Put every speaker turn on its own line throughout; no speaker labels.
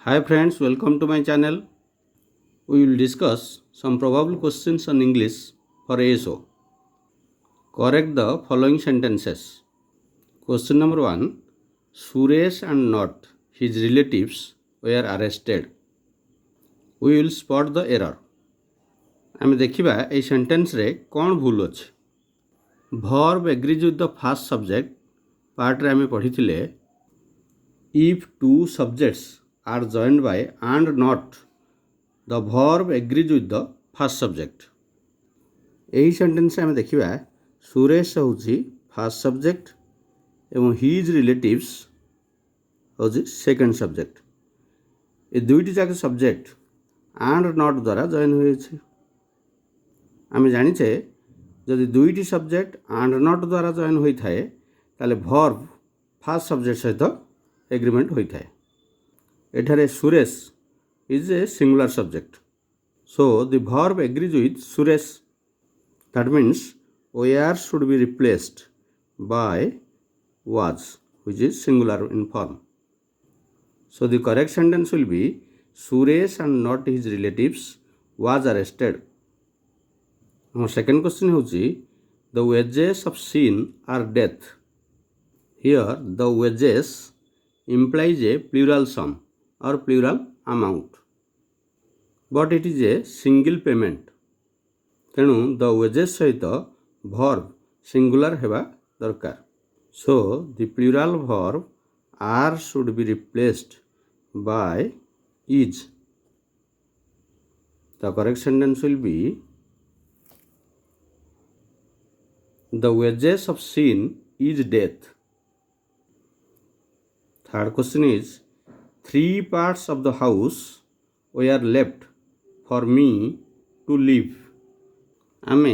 Hi friends, welcome to my channel. We will discuss some probable questions on English for ASO. Correct the following sentences. Question number 1. Suresh and not his relatives were arrested. We will spot the error. ଆମେ ଦେଖିବା এই ସେଣ୍ଟେନ୍ସରେ କ'ଣ ଭୁଲ ଅଛି। Verb agrees with the first subject ପାର୍ଟରେ ଆମେ ପଢ଼ିଥିଲେ if two subjects are joined by and not the verb agrees with the first subject। ଏହି ସେଣ୍ଟେନ୍ସରେ ଆମେ ଦେଖିବା ସୁରେଶ ହେଉଛି ଫାର୍ଷ୍ଟ ସବଜେକ୍ଟ ଏବଂ ହିଜ୍ ରିଲେଟିଭ୍ସ ହେଉଛି ସେକେଣ୍ଡ ସବଜେକ୍ଟ। ଏ ଦୁଇଟି ଯାକ ସବଜେକ୍ଟ ଆଣ୍ଡ ନଟ୍ ଦ୍ୱାରା ଜଏନ୍ ହୋଇଅଛି। ଆମେ ଜାଣିଛେ ଯଦି ଦୁଇଟି ସବଜେକ୍ଟ ଆଣ୍ଡ ନଟ୍ ଦ୍ୱାରା ଜଏନ୍ ହୋଇଥାଏ ତାହେଲେ ଭର୍ବ ଫାର୍ଷ୍ଟ ସବଜେକ୍ଟ ସହିତ ଏଗ୍ରିମେଣ୍ଟ ହୋଇଥାଏ। ଏଠାରେ Suresh is a singular subject. So the verb agrees with Suresh. That means where should be replaced by was, which is singular in form. So the correct sentence will be Suresh and not his relatives was arrested. Our second question is the wages of sin are death. Here the wages implies a plural sum or plural amount, but it is a single payment. ତେଣୁ the wages ସହିତ verb singular ହେବା ଦରକାର। So the plural verb are should be replaced by is. The correct sentence will be the wages of sin is death. Third question is 3 parts of the house were left for me to live। आमे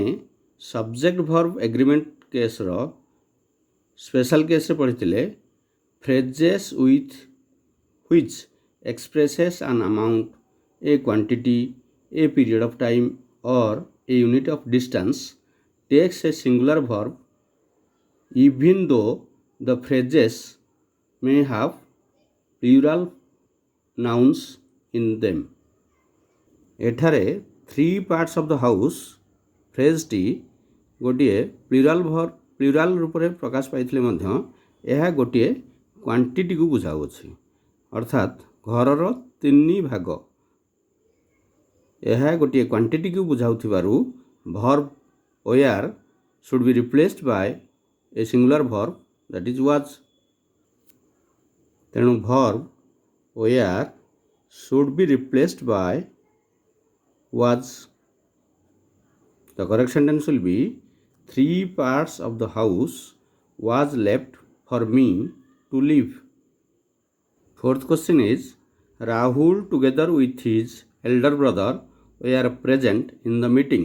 subject verb agreement केसर special case पढ़ी phrases with which expresses an amount, a quantity, a period of time और a unit of distance takes a singular verb even though the phrases may have plural nouns in them. एठारे 3 parts of the house फ्रेजटी गोटे plural रूप में प्रकाश पाइथिले मध्य यह गोटे quantity को बुझाउछि, अर्थात घरर 3 भाग यह गोटे क्वांटिटी को बुझाउथिबारु verb were should be replaced by a singular verb that is was. तेणु verb were should be replaced by was. The correct sentence will be 3 parts of the house was left for me to live. Fourth question is Rahul together with his elder brother were present in the meeting.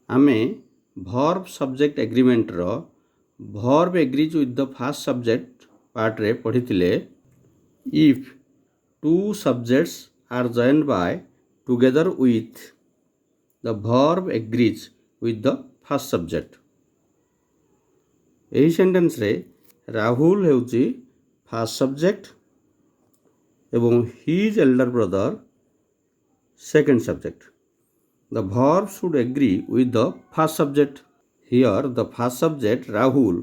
आमे verb subject agreement रो verb agrees with the first subject part रे पढ़िथिले if two subjects are joined by together with the verb agrees with the first subject। यही sentence रे Rahul हेउची first subject एवं his elder brother second subject. The verb should agree with the first subject। Here the first subject Rahul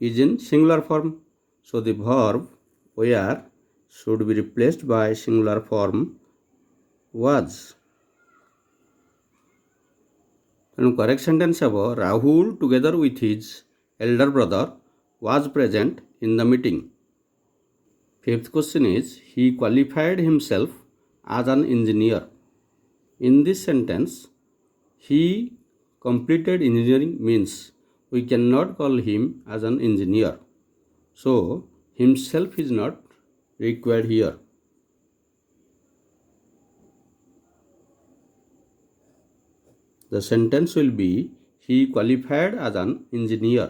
is in singular form, so the verb were should be replaced by singular form was। तेणु correct sentence हेब Rahul together with his elder brother was present in the meeting. Fifth question is he qualified himself as an engineer. In this sentence he completed engineering means we cannot call him as an engineer, so himself is not required here। The sentence will be he qualified as an engineer।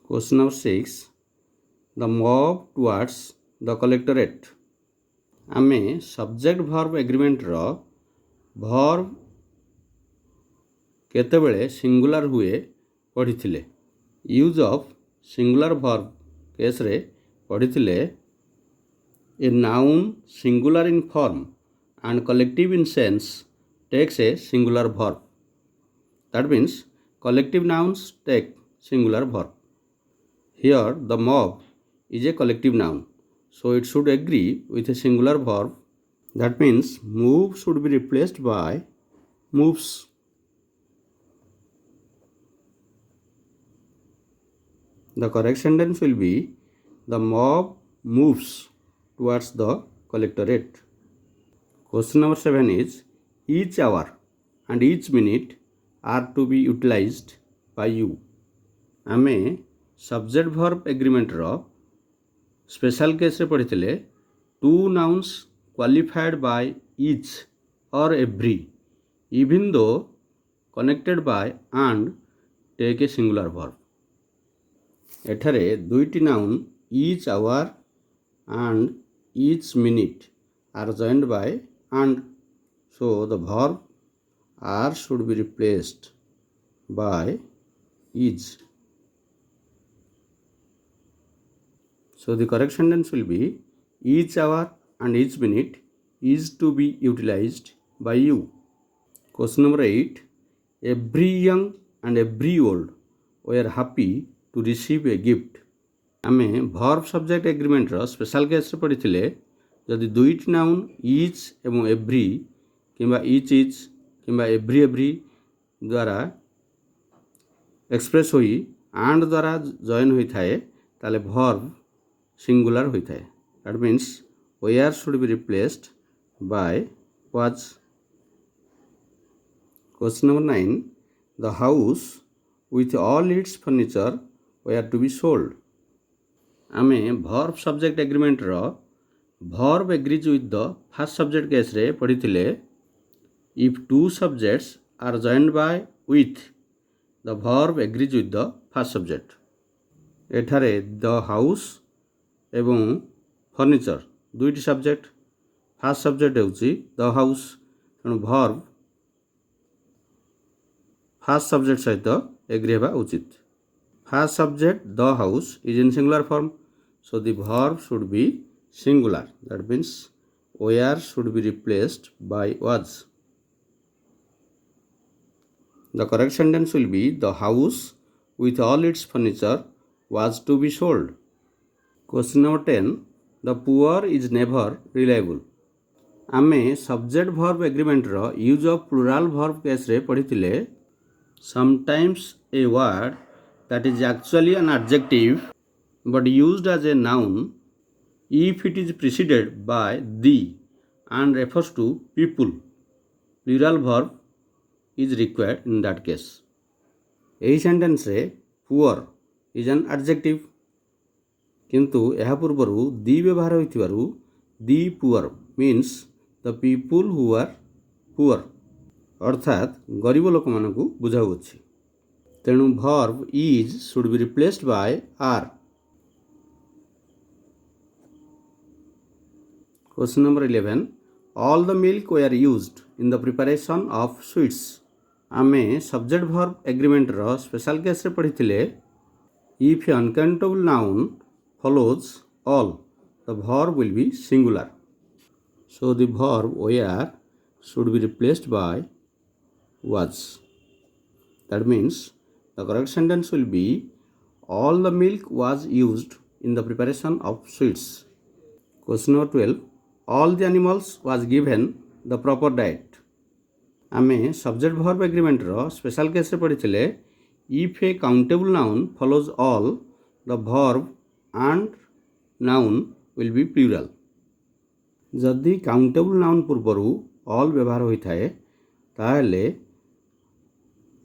Question number 6 the mob towards the collectorate। आमे subject verb agreement रो verb केतेबेले singular हुए पढ़िथिले। Use of singular verb case रे पढ़िथिले A noun singular in form and collective in sense takes a singular verb. That means collective nouns take singular verb. Here the mob is a collective noun, so it should agree with a singular verb. That means move should be replaced by moves. The correct sentence will be the mob moves towards the collectorate. Question number 7 is each hour and each minute are to be utilized by you. आमे subject verb agreement रो special case रे पढ़िथिले two nouns qualified by each or every even though connected by and take a singular verb. एठारे दुईटी noun each hour and each minute are joined by and, so the verb are should be replaced by is. So the correct sentence will be each hour and each minute is to be utilized by you. Question number 8. Every young and every old were happy to receive a gift. आमे verb subject agreement रो special case रे पढ़िथिले जदि दुईटी noun each एवं every किंबा each किंबा every द्वारा express होई and द्वारा join होई थाए ताले verb singular होई थाए. That means where should be replaced by was. Question number 9. The house with all its furniture were to be sold. आमे verb subject agreement रो verb agrees with the first subject case रे पढ़िथिले if two subjects are joined by with the verb agrees with the first subject. एठारे the house एवं furniture दुईटी subject first subject हेउची the house तेणु verb first subject सहित agree हेबा उचित. First subject the house is in singular form, so the verb should be singular. That means where should be replaced by was. The correct sentence will be the house with all its furniture was to be sold. Question number 10. The poor is never reliable. आमे subject verb agreement row use of plural verb case रे पढ़िथिले sometimes a word that is actually an adjective but used as a noun if it is preceded by the and refers to people, plural verb is required in that case. एही sentence रे poor is an adjective किंतु एहा पूर्वरु the व्यवहार होइथिबारु the poor means the people who are poor अर्थात गरीब लोक मानकु बुझाउछि. तेणु verb is should be replaced by are. Question number 11. All the milk were used in the preparation of sweets. आमे subject verb agreement रो special case रे पढ़िथिले if an uncountable noun follows all the verb will be singular, so the verb were should be replaced by was. That means the correct sentence will be all the milk was used in the preparation of sweets. Question number 12. All the animals was given the proper diet. आमे subject verb agreement रो special case रे पढ़िथिले if a countable noun follows all the verb and noun will be plural. जदि countable noun पूर्वरु all व्यवहार होई थाए ताहेले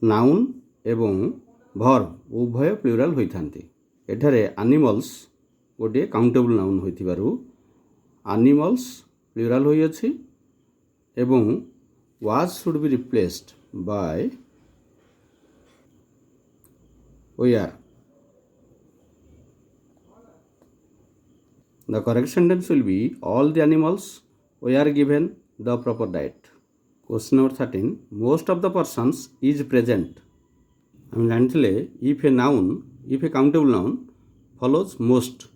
noun एवं verb उभय plural होई थांती. एठारे animals गोटे countable noun होइथिबारु animals plural होई अछि एवं was should be replaced by were. The correct sentence will be all the animals were given the proper diet. Question number 13. Most of the persons is present. हम जानथिले if a countable noun follows most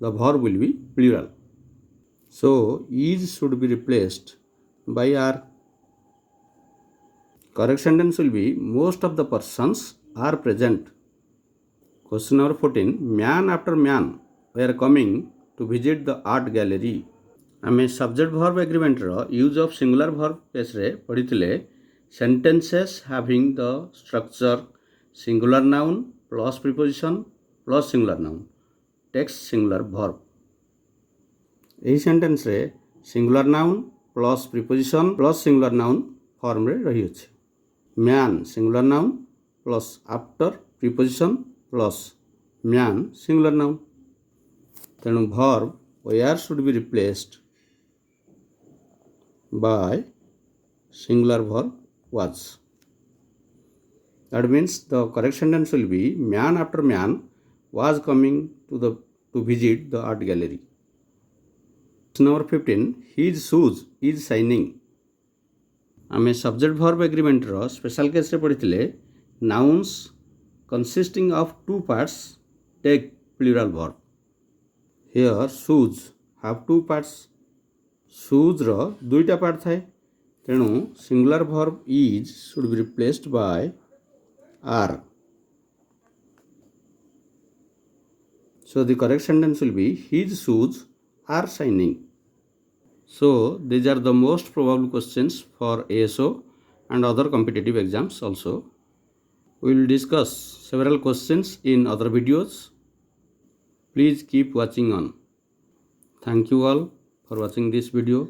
the verb will be plural. So is should be replaced by are. Correct sentence will be most of the persons are present. Question number 14. Man after man were coming to visit the art gallery. आम subject verb agreement use of singular verb case रे पढ़ी sentences having the structure singular noun plus preposition plus singular noun takes singular verb. यही sentence रे singular noun plus preposition plus singular noun form रे रही अछि। Main singular noun plus after preposition plus main singular noun. तेणु verb were should be replaced by singular verb was. That means the correct sentence will be man after man was coming to visit the art gallery. Number 15. His shoes is shining. आम subject verb agreement special case रे पढ़ी nouns consisting of two parts take plural verb. Here shoes have two parts. Shoes रो दुईटा part थाए तेणु singular verb is should be replaced by are. So the correct sentence will be his shoes are shining. So these are the most probable questions for ASO and other competitive exams also. We will discuss several questions in other videos. Please keep watching on. Thank you all for watching this video.